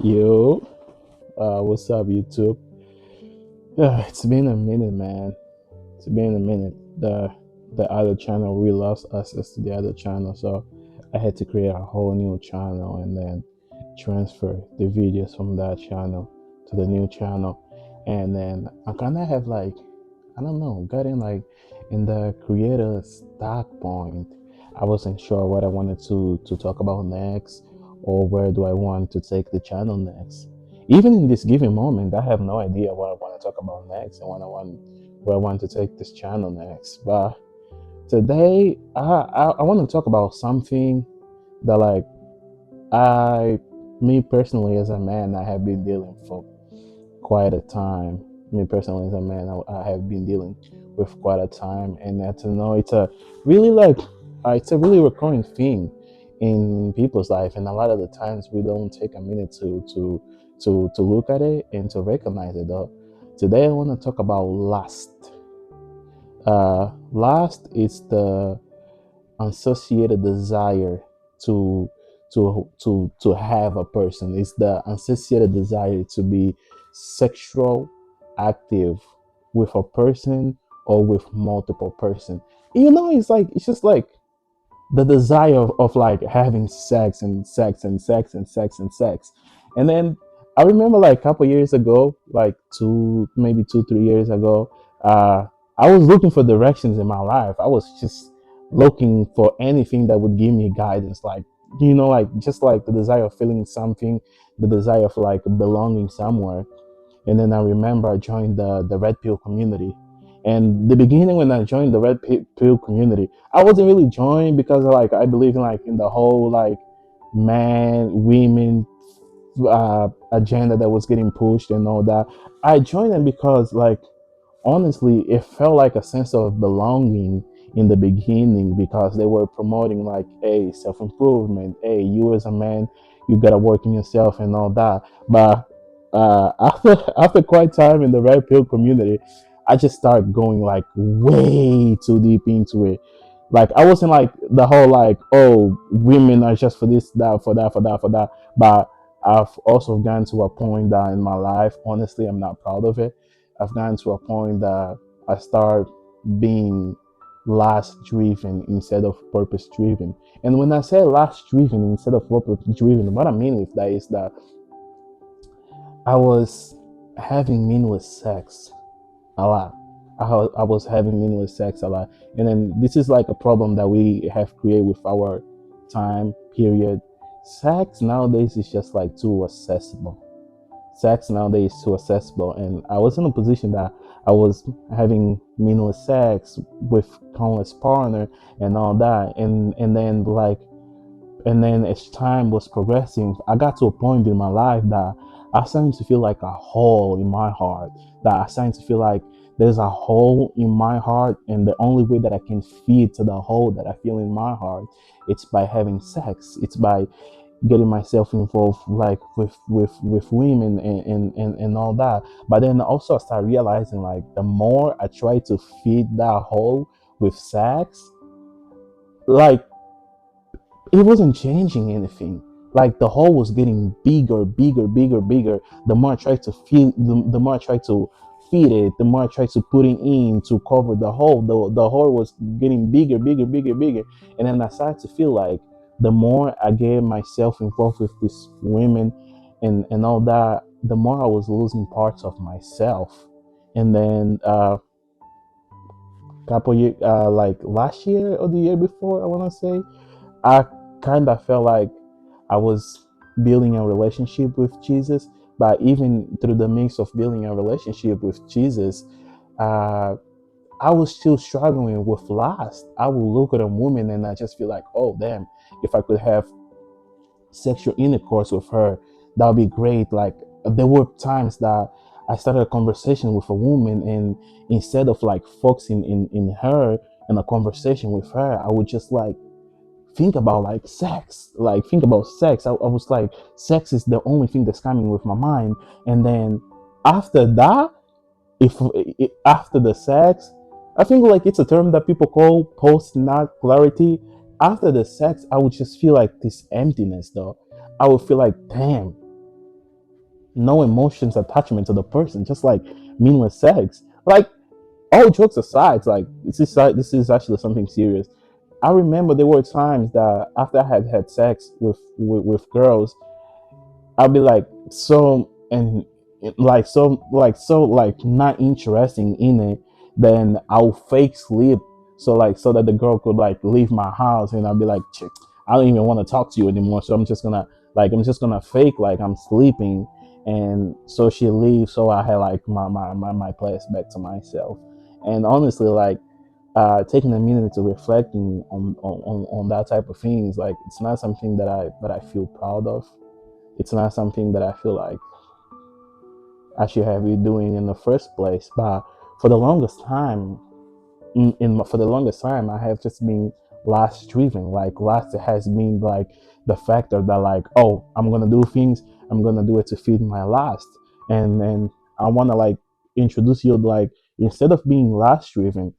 Yo, what's up, YouTube? It's been a minute, man. It's been a minute. The other channel, we lost access to the other channel, so I had to create a whole new channel and then transfer the videos from that channel to the new channel. And then I kind of have like, I don't know, getting like in the creator stock point. I wasn't sure what I wanted to talk about next, or where do I want to take the channel next. Even in this given moment, I have no idea what I want to talk about next and what I want where I want to take this channel next. But today, I want to talk about something that like I, me personally as a man, I have been dealing for quite a time. Me personally as a man, I have been dealing with quite a time, and to know it's a really like it's a really recurring thing in people's life, and a lot of the times we don't take a minute to look at it and to recognize it. Though today I want to talk about lust. Lust is the unsatiated desire to to have a person. It's the unsatiated desire to be sexual active with a person or with multiple person. It's like it's just like the desire of like having sex and sex and sex and sex and sex. And then I remember like a couple years ago, like maybe 2 3 years ago, I was looking for directions in my life. I was just looking for anything that would give me guidance, like like just like the desire of feeling something, the desire of like belonging somewhere. And then I remember I joined the red pill community. And the beginning when I joined the pill community, I wasn't really joined because like I believe in like in the whole like man women agenda that was getting pushed and all that. I joined them because like honestly it felt like a sense of belonging in the beginning, because they were promoting like, hey, self-improvement, hey, you as a man, you gotta work in yourself and all that. But after quite time in the red pill community, I just started going like way too deep into it. Like I wasn't like the whole like, oh, women are just for this, that, for that, for that, for that. But I've also gotten to a point that in my life, honestly, I'm not proud of it. I've gotten to a point that I start being last driven instead of purpose driven. And when I say last driven instead of purpose driven, what I mean with that is that I was having meaningless sex a lot. I was having meaningless sex a lot. And then this is like a problem that we have created with our time period. Sex nowadays is just like too accessible. Sex nowadays is too accessible. And I was in a position that I was having meaningless sex with countless partner and all that. And then as time was progressing, I got to a point in my life that I started to feel like a hole in my heart. That I started to feel like there's a hole in my heart, and the only way that I can feed to the hole that I feel in my heart, it's by having sex. It's by getting myself involved like with women and all that. But then also I start realizing like the more I try to feed that hole with sex, like it wasn't changing anything. Like the hole was getting bigger, bigger, bigger, bigger. The more I tried to feed, the more I tried to feed it, the more I tried to put it in to cover the hole. The hole was getting bigger, bigger, bigger, bigger. And then I started to feel like the more I get myself involved with these women and all that, the more I was losing parts of myself. And then couple years, like last year or the year before, I want to say, I kind of felt like I was building a relationship with Jesus, but even through the mix of building a relationship with Jesus, uh, I was still struggling with lust. I would look at a woman and I just feel like, oh, damn, if I could have sexual intercourse with her, that would be great. Like, there were times that I started a conversation with a woman, and instead of like focusing in her and a conversation with her, I would just like think about like sex, like think about sex. I was like, sex is the only thing that's coming with my mind. And then after that, after the sex, I think like it's a term that people call post nut clarity. After the sex, I would just feel like this emptiness though. I would feel like, damn, no emotions attachment to the person, just like meaningless sex. Like, all jokes aside, like, this is actually something serious. I remember there were times that after I had had sex with girls, I'll be like so and like not interesting in it. Then I'll fake sleep so that the girl could like leave my house, and I'll be like, "Chick, I don't even want to talk to you anymore. So I'm just gonna fake like I'm sleeping, and so she leaves. So I had like my place back to myself. And honestly, like taking a minute to reflecting on that type of things, like it's not something that I feel proud of. It's not something that I feel like I should have you doing in the first place. But for the longest time, for the longest time, I have just been lust driven. Like lust has been like the factor that like, oh, I'm gonna do things. I'm gonna do it to feed my lust, and I wanna like introduce you like instead of being lust driven,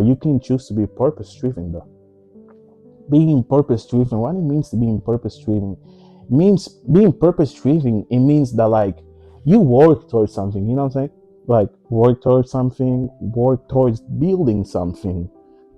you can choose to be purpose driven though. Being purpose driven, what it means to being purpose driven means being purpose driven, it means that like you work towards something, you know what I'm saying? Like work towards something, work towards building something.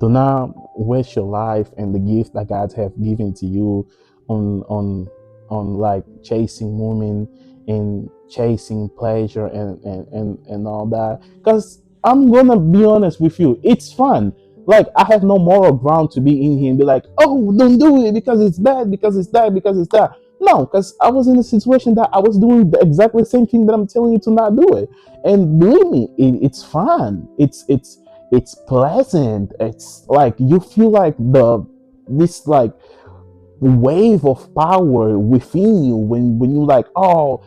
Do not waste your life and the gift that God have given to you on like chasing women and chasing pleasure and all that. Because I'm gonna be honest with you, it's fun. Like I have no moral ground to be in here and be like, oh, don't do it because it's bad, because it's that, because it's that. No, because I was in a situation that I was doing the exactly same thing that I'm telling you to not do it. And believe me, it's fun. It's pleasant. It's like you feel like this like wave of power within you when you like, oh,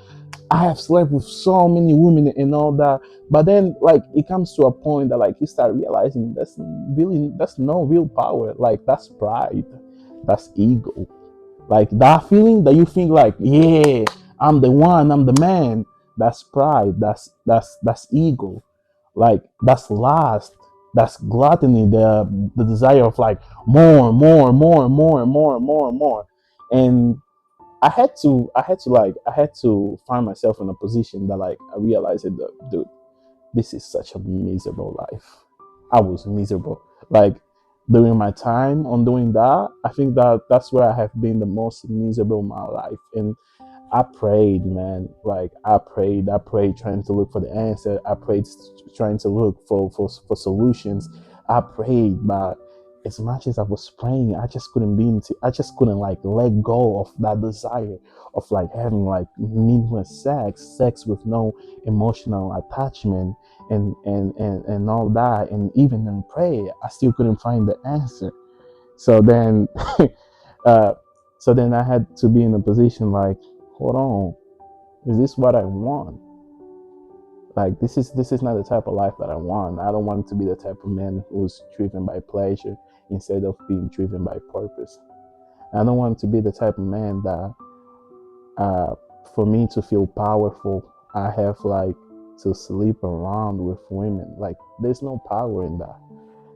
I have slept with so many women and all that. But then like it comes to a point that like you start realizing that's no real power. Like that's pride. That's ego. Like that feeling that you think like, yeah, I'm the one, I'm the man. That's pride. That's ego. Like that's lust. That's gluttony, the desire of like more, more, more, more, more, more, more. And I had to find myself in a position that like I realized that, dude, this is such a miserable life. I was miserable. Like during my time on doing that, I think that that's where I have been the most miserable in my life. And I prayed, man. Like I prayed trying to look for the answer. I prayed trying to look for solutions. I prayed, but as much as I was praying, I just couldn't like let go of that desire of like having like meaningless sex with no emotional attachment and all that. And even in prayer, I still couldn't find the answer. So then uh so then I had to be in a position like, hold on, is this what I want? Like this is not the type of life that I want. I don't want to be the type of man who's driven by pleasure instead of being driven by purpose. I don't want to be the type of man that uh for me to feel powerful, I have like to sleep around with women. Like there's no power in that.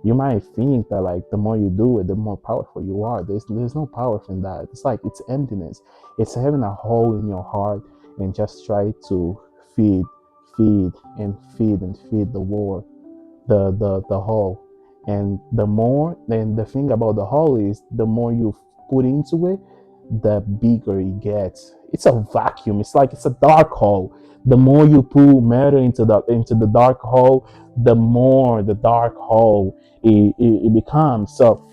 You might think that like the more you do it, the more powerful you are. There's no power in that. It's like it's emptiness. It's having a hole in your heart and just try to feed, feed and feed and feed the war, the hole. And the more, then the thing about the hole is the more you put into it, the bigger it gets. It's a vacuum. It's like it's a dark hole. The more you put matter into the dark hole, the more the dark hole it becomes. So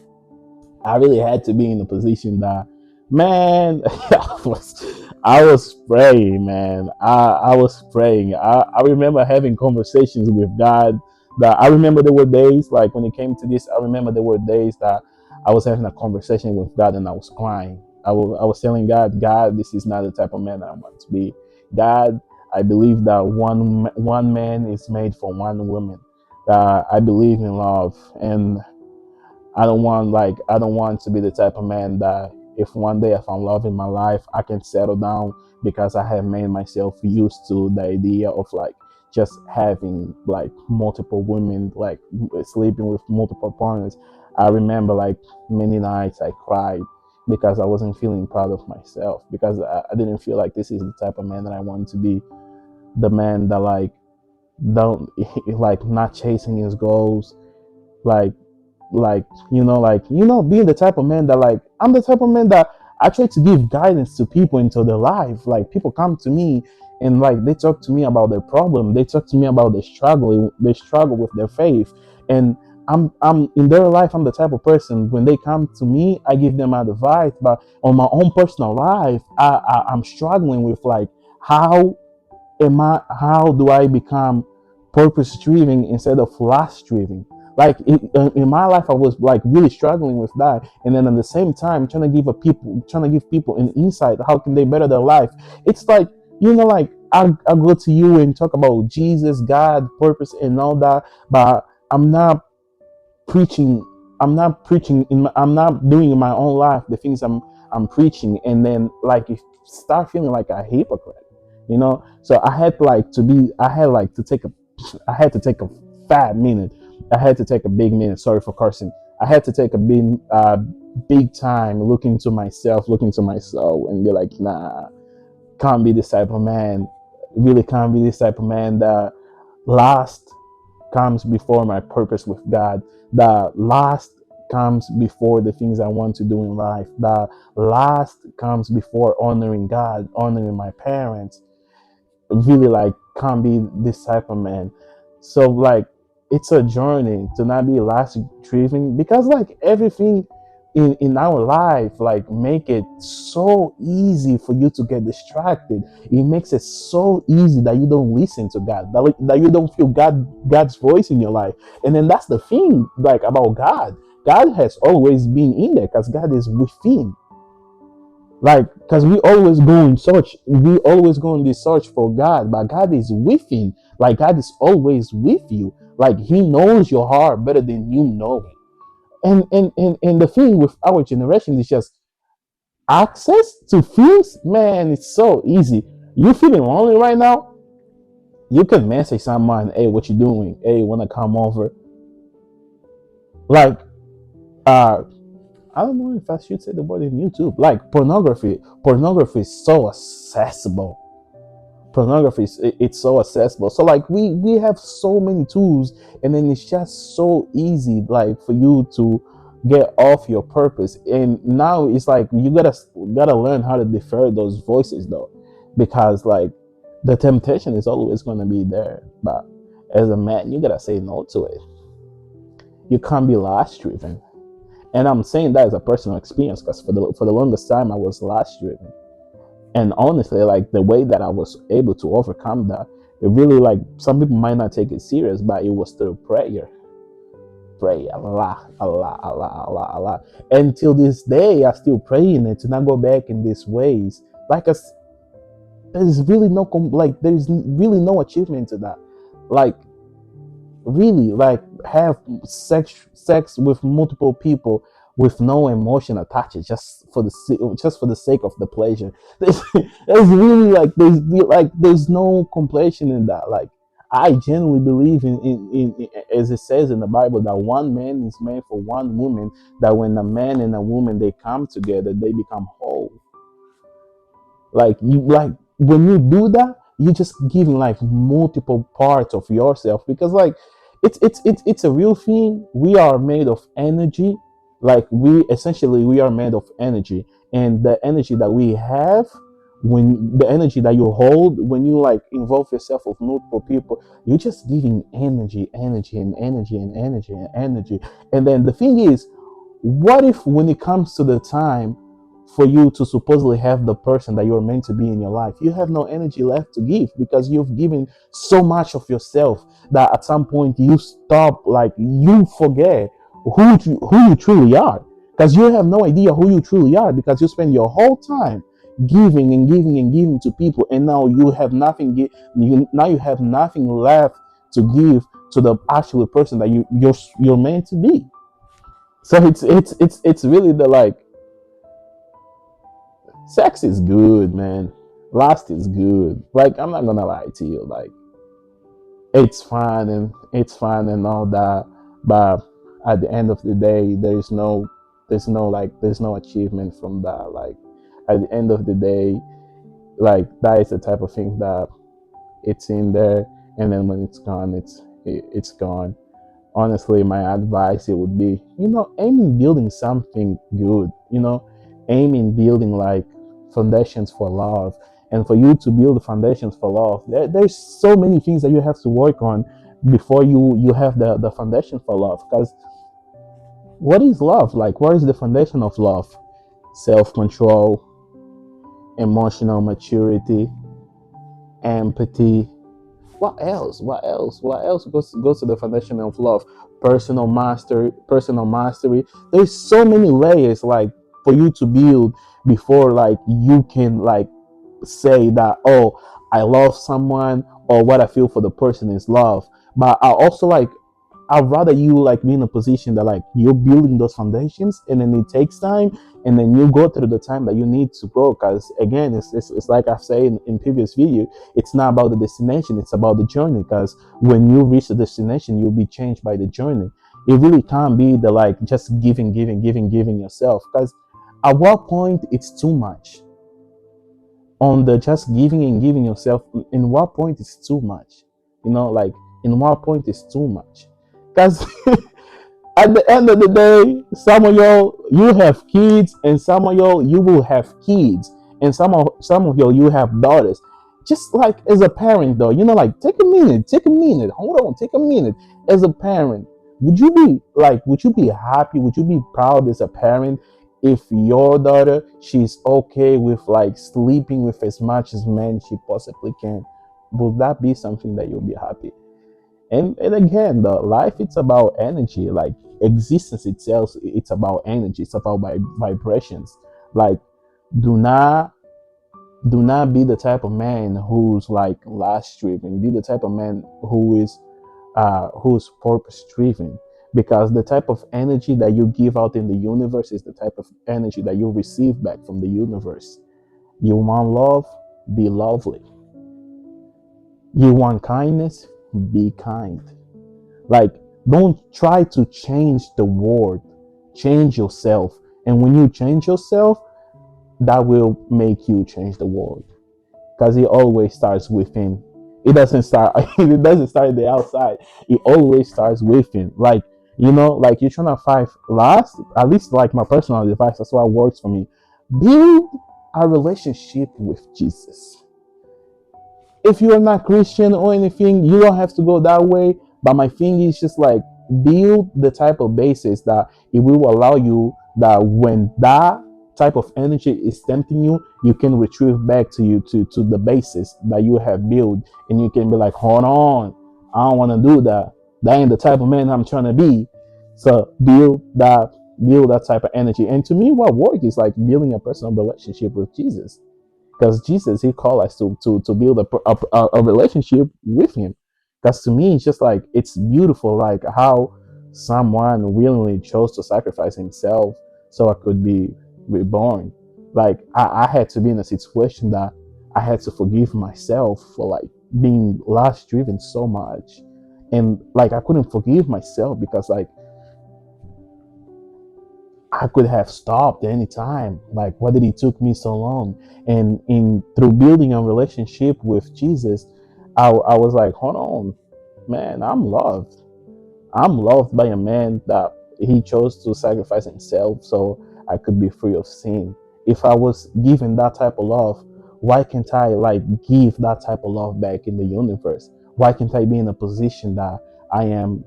I really had to be in a position that, man, I was praying, man. I was praying. I remember having conversations with God. That I remember there were days like when it came to this. I remember there were days that I was having a conversation with God and I was crying. I was telling God, God, this is not the type of man that I want to be. God, I believe that one man is made for one woman. I believe in love, and I don't want to be the type of man that if one day I found love in my life, I can settle down because I have made myself used to the idea of like just having like multiple women, like sleeping with multiple partners. I remember like many nights I cried because I wasn't feeling proud of myself, because I didn't feel like this is the type of man that I wanted to be. The man that like don't like not chasing his goals, like like being the type of man that like I'm the type of man that I try to give guidance to people into their life. Like people come to me and like they talk to me about their problem, they talk to me about their struggle, they struggle with their faith, and I'm in their life. I'm the type of person when they come to me, I give them advice. But on my own personal life, I'm struggling with like how how do I become purpose driven instead of lust driven? Like in my life, I was like really struggling with that, and then at the same time, trying to give people an insight. How can they better their life? It's like like I go to you and talk about Jesus, God, purpose, and all that, but I'm not preaching. I'm not doing in my own life the things I'm preaching, and then like you start feeling like a hypocrite, So I had like to take a I had to take a fat minute. I had to take a big minute. Sorry for cursing. I had to take a big time looking to myself, looking to my soul, and be like, nah, can't be this type of man. Really can't be this type of man that last comes before my purpose with God. The last comes before the things I want to do in life. The last comes before honoring God, honoring my parents. Really like can't be this type of man. So like it's a journey to not be last driven, because like everything in our life like make it so easy for you to get distracted. It makes it so easy that you don't listen to God, that you don't feel God's voice in your life. And then that's the thing like about God has always been in there because God is within. Like, because we always go in this search for God, but God is within. Like, God is always with you. Like, He knows your heart better than you know it. And the thing with our generation is just access to things, man, it's so easy. You feeling lonely right now? You can message someone, hey, what you doing? Hey, wanna come over? Like, uh, I don't know if I should say the word in YouTube. Like pornography is so accessible. Pornography is it's so accessible. So like we have so many tools, and then it's just so easy like for you to get off your purpose. And now it's like you gotta learn how to defer those voices though, because like the temptation is always gonna be there. But as a man, you gotta say no to it. You can't be lust driven. And I'm saying that as a personal experience because for the longest time I was lust driven. And honestly, like the way that I was able to overcome that, it really like some people might not take it serious, but it was through prayer. Pray a lot, a lot, a lot, a lot, a lot. Until this day, I still praying it to not go back in these ways. Like there's really there's really no achievement to that. Like really like have sex with multiple people with no emotion attached, just for the sake of the pleasure. There's really there's no completion in that. Like I genuinely believe in as it says in the Bible that one man is made for one woman, that when a man and a woman they come together they become whole. Like when you do that, you're just giving like multiple parts of yourself, because like it's a real thing. We are made of energy. Like we are made of energy, and the energy that we have, when the energy that you hold when you like involve yourself with multiple people, you're just giving energy, energy, and energy, and energy, and energy. And then the thing is, what if when it comes to the time for you to supposedly have the person that you're meant to be in your life, you have no energy left to give because you've given so much of yourself that at some point you stop, like you forget who you truly are, because you have no idea who you truly are, because you spend your whole time giving and giving and giving to people, and now you have nothing now you have nothing left to give to the actual person that you're meant to be. So it's really the like, sex is good, man. Lust is good. Like I'm not gonna lie to you. Like it's fun and all that, but at the end of the day, there is no there's no achievement from that. Like at the end of the day, like that is the type of thing that it's in there, and then when it's gone, it's gone. Honestly, my advice it would be, aim in building something good. Aim in building like foundations for love. And for you to build foundations for love, there's so many things that you have to work on before you have the foundation for love. Because what is love? Like, what is the foundation of love? Self-control, emotional maturity, empathy. What else goes to the foundation of love? Personal mastery. There's so many layers, like, for you to build before, like, you can, like, say that, oh, I love someone, or what I feel for the person is love. But I also, like, I'd rather you, like, be in a position that, like, you're building those foundations, and then it takes time, and then you go through the time that you need to go. Because again, it's like I've said in previous video, it's not about the destination, it's about the journey. Because when you reach the destination, you'll be changed by the journey. It really can't be the, like, just giving yourself. Because at what point it's too much? On the just giving and giving yourself, in what point is too much? Like, in what point is too much? Because at the end of the day, some of y'all you have kids, and some of y'all you will have kids, and some of y'all you have daughters. Just like as a parent, though, like, take a minute, hold on, take a minute. As a parent, would you be happy? Would you be proud as a parent if your daughter, she's okay with, like, sleeping with as much as men she possibly can? Would that be something that you'll be happy? And again, the life, it's about energy. Like, existence itself, it's about energy, it's about vibrations. Like, do not do not be the type of man who's, like, last driven. Be the type of man who's purpose driven. Because the type of energy that you give out in the universe is the type of energy that you receive back from the universe. You want love? Be lovely. You want kindness? Be kind. Like, don't try to change the world, change yourself. And when you change yourself, that will make you change the world. Because it always starts within. It doesn't start it doesn't start at the outside. It always starts within. Like, like, you're trying to fight last, at least, like, my personal advice, that's what works for me. Build a relationship with Jesus. If you are not Christian or anything, you don't have to go that way. But my thing is just, like, build the type of basis that it will allow you, that when that type of energy is tempting you, you can retrieve back to you, to the basis that you have built, and you can be like, hold on, I don't want to do that. That ain't the type of man I'm trying to be. So build that type of energy. And to me, what work is, like, building a personal relationship with Jesus. Because Jesus, he called us to build a relationship with him. Because to me, it's just, like, it's beautiful, like, how someone willingly chose to sacrifice himself so I could be reborn. Like, I had to be in a situation that I had to forgive myself for, like, being lust driven so much. And, like, I couldn't forgive myself because, like, I could have stopped any time. Like, why did it took me so long? And in through building a relationship with Jesus, I was like, hold on, man, I'm loved. I'm loved by a man that he chose to sacrifice himself so I could be free of sin. If I was given that type of love, why can't I, like, give that type of love back in the universe? Why can't I be in a position that I am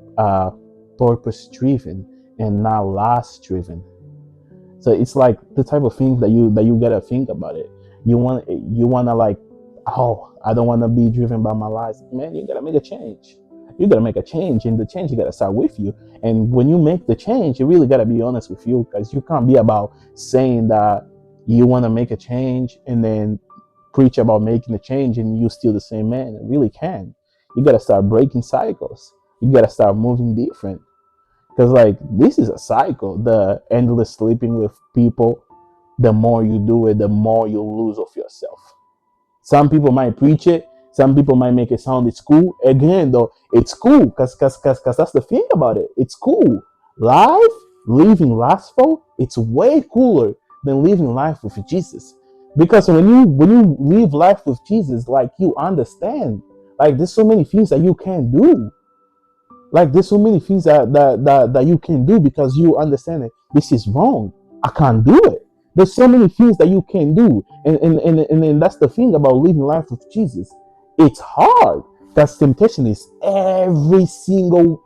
purpose driven and not lust driven? So it's like the type of thing that you gotta think about it. You wanna, like, oh, I don't wanna be driven by my lies. Man, you gotta make a change. You gotta make a change, and the change, you gotta start with you. And when you make the change, you really gotta be honest with you, because you can't be about saying that you wanna make a change and then preach about making a change and you still the same man. It really can. You gotta start breaking cycles. You gotta start moving different. Because, like, this is a cycle. The endless sleeping with people, the more you do it, the more you lose of yourself. Some people might preach it. Some people might make it sound it's cool. Again, though, it's cool because that's the thing about it. It's cool. Life. living lustful, it's way cooler than living life with Jesus. Because when you live life with Jesus, like you understand, like there's so many things that you can do. Like there's so many things that you can do because you understand that this is wrong. I can't do it. There's so many things that you can do. And that's the thing about living life with Jesus. It's hard because temptation is every single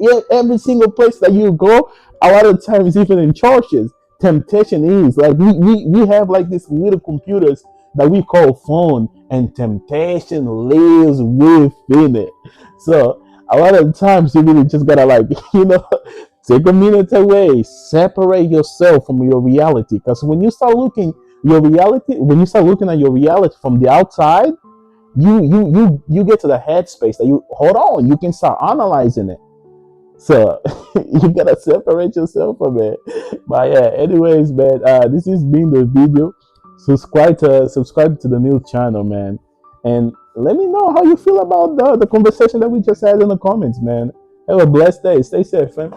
place that you go. A lot of times, even in churches, temptation is like we have like these little computers that we call phone, and temptation lives within it. So a lot of times you really just gotta like take a minute away, separate yourself from your reality, because when you start looking at your reality from the outside, you get to the headspace that you hold on, you can start analyzing it. So you gotta separate yourself from it. But yeah, anyways, man, this has been the video. Subscribe to the new channel, man, and let me know how you feel about the conversation that we just had in the comments, man. Have a blessed day. Stay safe, man.